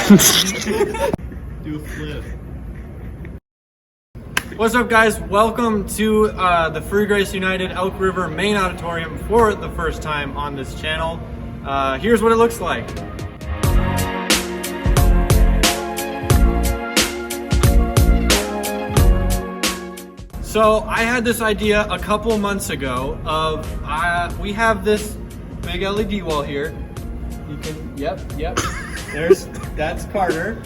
Do a flip. What's up, guys? Welcome to the Free Grace United Elk River Main Auditorium for the first time on this channel. Here's what it looks like. So I had this idea a couple months ago of we have this big LED wall here. You can, yep. That's Carter.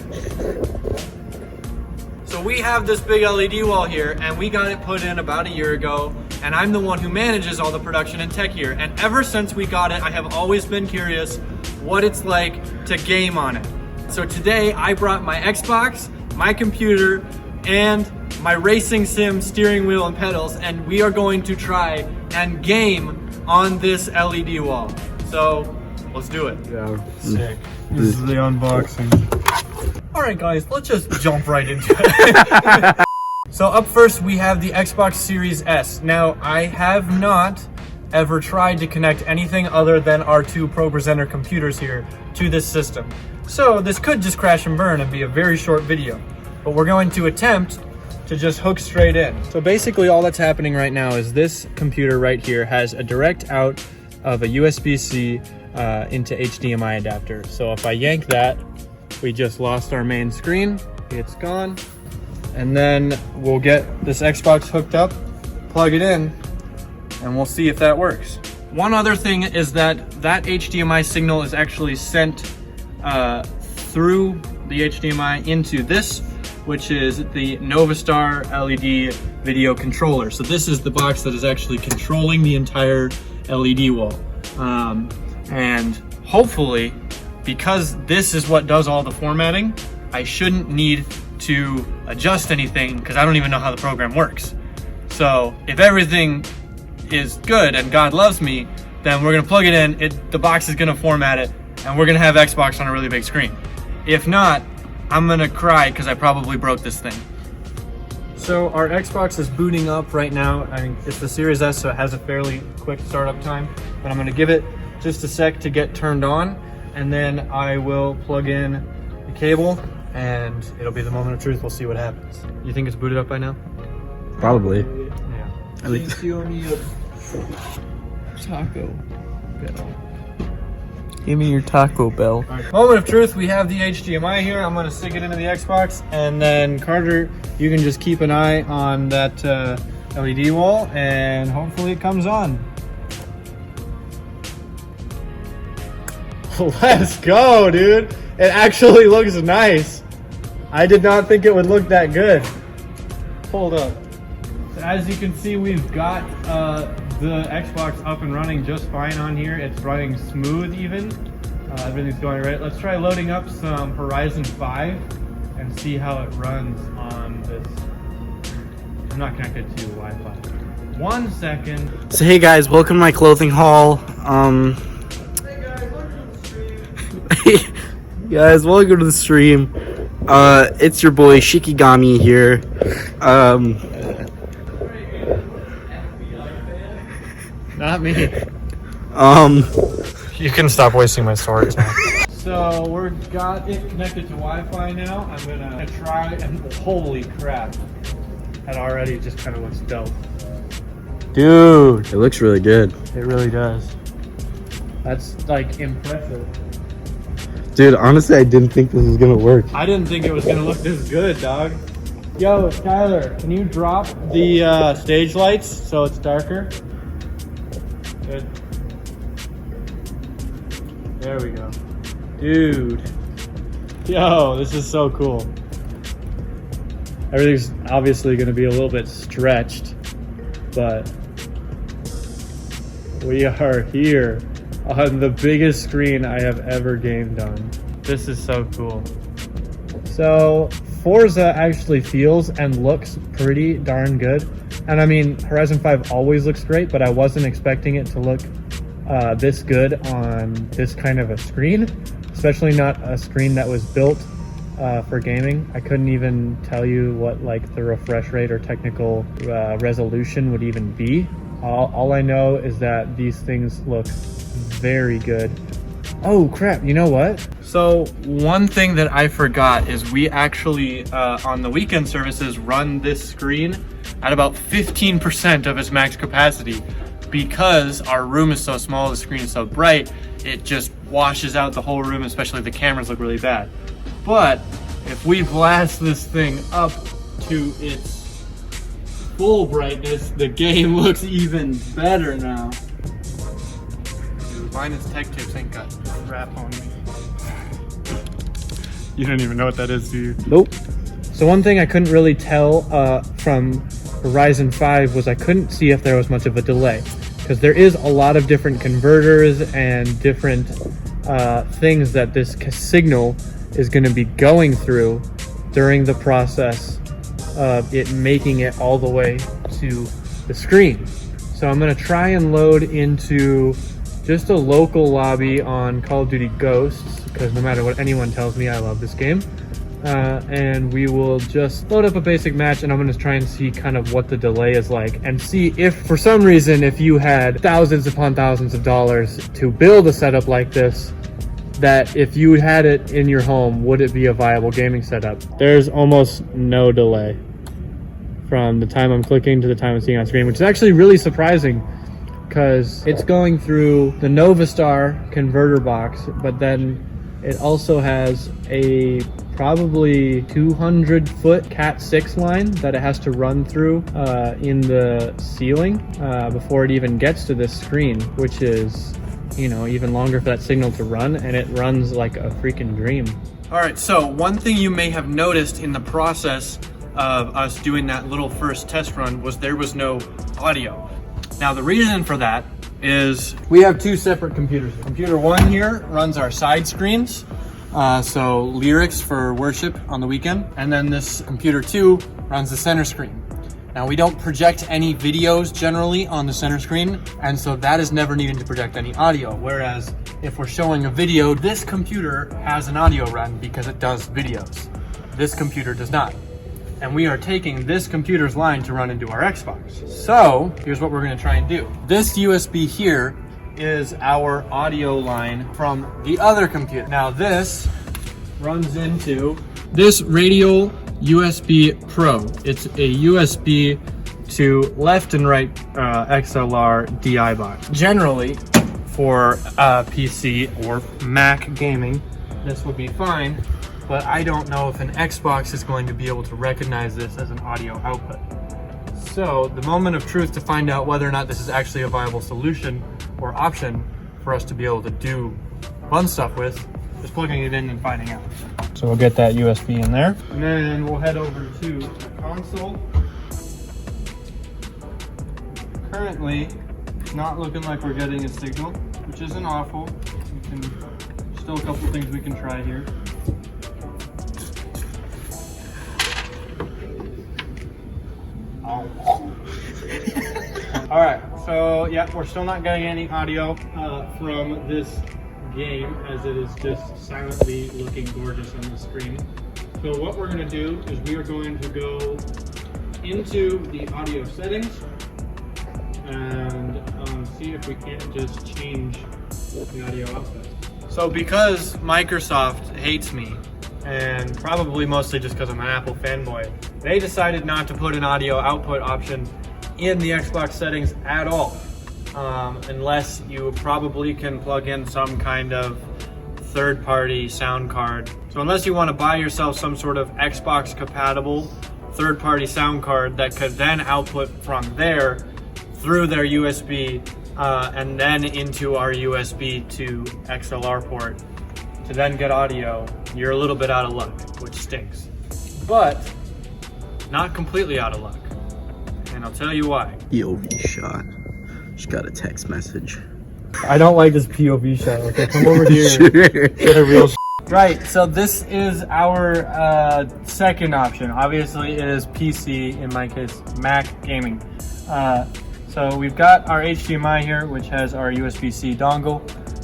So we have this big LED wall here, and we got it put in about a year ago, and I'm the one who manages all the production and tech here. And ever since we got it, I have always been curious what it's like to game on it. So today I brought my Xbox, my computer, and my racing sim steering wheel and pedals, and we are going to try and game on this LED wall. So let's do it. Yeah. Sick. This is the unboxing. All right, guys, let's just jump right into it. So up first, we have the Xbox Series S. Now, I have not ever tried to connect anything other than our two ProPresenter computers here to this system. So this could just crash and burn and be a very short video, but we're going to attempt to just hook straight in. So basically all that's happening right now is this computer right here has a direct out of a USB-C into HDMI adapter. So if I yank that, we just lost our main screen, it's gone. And then we'll get this Xbox hooked up, plug it in, and we'll see if that works. One other thing is that HDMI signal is actually sent through the HDMI into this, which is the Novastar LED video controller. So this is the box that is actually controlling the entire LED wall. And hopefully, because this is what does all the formatting, I shouldn't need to adjust anything because I don't even know how the program works. So if everything is good and God loves me, then we're gonna plug it in, the box is gonna format it, and we're gonna have Xbox on a really big screen. If not, I'm gonna cry because I probably broke this thing. So our Xbox is booting up right now. I mean, it's the Series S, so it has a fairly quick startup time, but I'm gonna give it just a sec to get turned on, and then I will plug in the cable and it'll be the moment of truth. We'll see what happens. You think it's booted up by now? Probably. Yeah. At least. You owe me a Taco Bell. Give me your Taco Bell. Right. Moment of truth, we have the HDMI here. I'm gonna stick it into the Xbox, and then Carter, you can just keep an eye on that LED wall, and hopefully it comes on. Let's go, dude. It actually looks nice. I did not think it would look that good. Hold up. As you can see, we've got the Xbox up and running just fine on here. It's running smooth even. Everything's going right. Let's try loading up some Horizon 5 and see how it runs on this. I'm not connected to Wi-Fi. 1 second. So hey guys, welcome to my clothing haul. Hey guys, welcome to the stream. Guys, welcome to the stream. It's your boy Shikigami here. Not me. You can stop wasting my storage now. So we've got it connected to Wi-Fi now. I'm gonna try, and holy crap. That already just kind of looks dope. Dude, it looks really good. It really does. That's like impressive. Dude, honestly, I didn't think this was gonna work. I didn't think it was gonna look this good, dog. Yo, Skyler, can you drop the stage lights so it's darker? Good. There we go. Dude. Yo, this is so cool. Everything's obviously gonna be a little bit stretched, but we are here on the biggest screen I have ever gamed on. This is so cool. So Forza actually feels and looks pretty darn good. And I mean, Horizon 5 always looks great, but I wasn't expecting it to look this good on this kind of a screen, especially not a screen that was built for gaming. I couldn't even tell you what like the refresh rate or technical resolution would even be. All I know is that these things look very good. Oh crap, you know what? So one thing that I forgot is we actually, on the weekend services, run this screen at about 15% of its max capacity. Because our room is so small, the screen is so bright, it just washes out the whole room, especially the cameras look really bad. But if we blast this thing up to its full brightness, the game looks even better now. Dude, minus tech tips ain't got crap on me. You don't even know what that is, do you? Nope. So one thing I couldn't really tell from Horizon 5 was I couldn't see if there was much of a delay, because there is a lot of different converters and different things that this signal is going to be going through during the process of it making it all the way to the screen. So I'm going to try and load into just a local lobby on Call of Duty Ghosts, because no matter what anyone tells me, I love this game. And we will just load up a basic match, and I'm going to try and see kind of what the delay is like, and see if for some reason, if you had thousands upon thousands of dollars to build a setup like this, that if you had it in your home, would it be a viable gaming setup? There's almost no delay from the time I'm clicking to the time I'm seeing on screen, which is actually really surprising, because it's going through the Novastar converter box, but then it also has a probably 200-foot Cat 6 line that it has to run through in the ceiling before it even gets to this screen, which is, you know, even longer for that signal to run, and it runs like a freaking dream. All right, so one thing you may have noticed in the process of us doing that little first test run was there was no audio. Now the reason for that is we have two separate computers. Computer 1 here runs our side screens, so lyrics for worship on the weekend, and then this computer 2 runs the center screen. Now we don't project any videos generally on the center screen, and so that is never needed to project any audio, whereas if we're showing a video, this computer has an audio run because it does videos. This computer does not. And we are taking this computer's line to run into our Xbox. So here's what we're gonna try and do. This USB here is our audio line from the other computer. Now this runs into this Radial USB Pro. It's a USB to left and right XLR DI box. Generally, for PC or Mac gaming, this would be fine, but I don't know if an Xbox is going to be able to recognize this as an audio output. So the moment of truth to find out whether or not this is actually a viable solution or option for us to be able to do fun stuff with is plugging it in and finding out. So we'll get that USB in there, and then we'll head over to the console. Currently, it's not looking like we're getting a signal, which isn't awful. Still a couple things we can try here. All right, so yeah, we're still not getting any audio from this game, as it is just silently looking gorgeous on the screen. So what we're gonna do is we are going to go into the audio settings and see if we can't just change the audio output. So because Microsoft hates me, and probably mostly just because I'm an Apple fanboy, they decided not to put an audio output option in the Xbox settings at all, unless you probably can plug in some kind of third-party sound card. So unless you want to buy yourself some sort of Xbox compatible third-party sound card that could then output from there through their USB and then into our USB to XLR port to then get audio, you're a little bit out of luck, which stinks. But not completely out of luck. And I'll tell you why. POV shot. Just got a text message. I don't like this POV shot. Okay, come over here. Sure. Get a real Right, so this is our second option. Obviously it is PC, in my case, Mac gaming. So we've got our HDMI here, which has our USB-C dongle.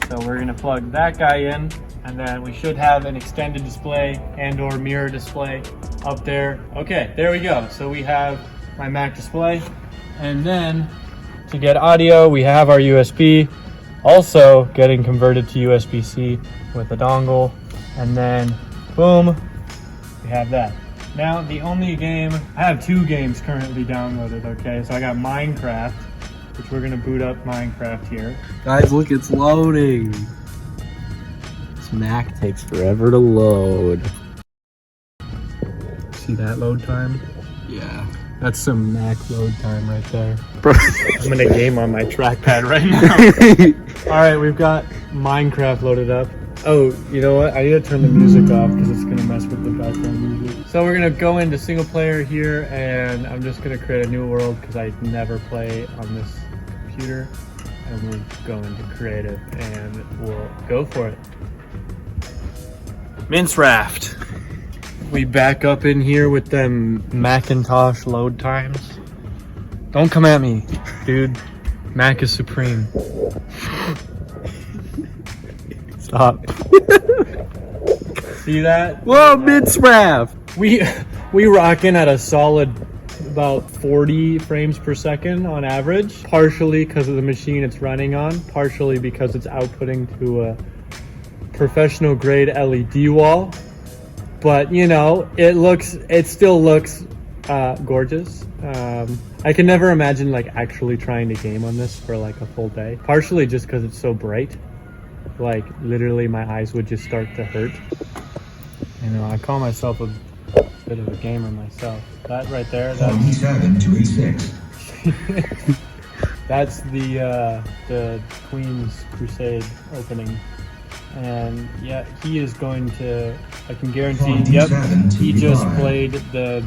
So we're gonna plug that guy in, and then we should have an extended display and or mirror display up there. Okay, there we go. So we have my Mac display, and then to get audio, we have our USB Also getting converted to USB-C with a dongle, and then boom, we have that. Now the only game, I have 2 games currently downloaded, okay? So I got Minecraft, which we're gonna boot up Minecraft here. Guys, look, it's loading. This Mac takes forever to load. See that load time? Yeah. That's some Mac load time right there. Bro. I'm gonna game on my trackpad right now. All right, we've got Minecraft loaded up. Oh, you know what? I need to turn the music off because it's gonna mess with the background music. So we're gonna go into single player here, and I'm just gonna create a new world because I never play on this computer. And we'll go into creative, and we'll go for it. Mince Raft. We back up in here with them Macintosh load times. Don't come at me, dude. Mac is supreme. Stop. See that? Whoa, Mince Raft! We rocking at a solid about 40 frames per second on average. Partially because of the machine it's running on. Partially because it's outputting to a professional grade LED wall. But you know, it still looks gorgeous. I can never imagine like actually trying to game on this for like a full day. Partially just because it's so bright. Like literally my eyes would just start to hurt. You know, I call myself a bit of a gamer myself. That right there, that's 47 to E6. that's the Queen's Crusade opening. And yeah, he is going to, I can guarantee, yep, he just played the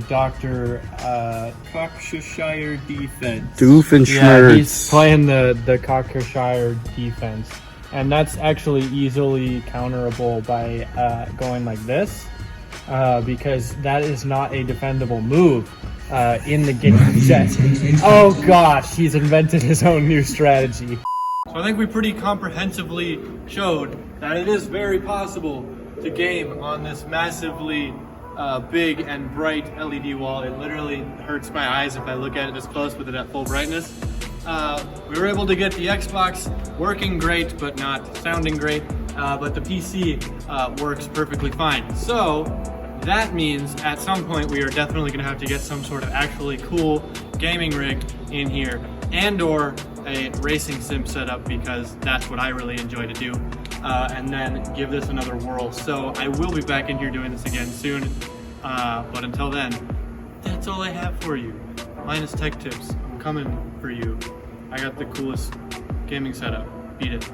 Dr. Cockshire defense. Doofenshmirtz. Yeah, he's playing the Cockshire defense. And that's actually easily counterable by going like this, because that is not a defendable move in the game set. Oh gosh, he's invented his own new strategy. So I think we pretty comprehensively showed that it is very possible to game on this massively big and bright LED wall. It literally hurts my eyes if I look at it this close with it at full brightness. We were able to get the Xbox working great, but not sounding great, but the PC works perfectly fine. So that means at some point we are definitely gonna have to get some sort of actually cool gaming rig in here, and or a racing sim setup, because that's what I really enjoy to do, and then give this another whirl. So I will be back in here doing this again soon, but until then, that's all I have for you. Minus tech tips. I'm coming for you. I got the coolest gaming setup. Beat it.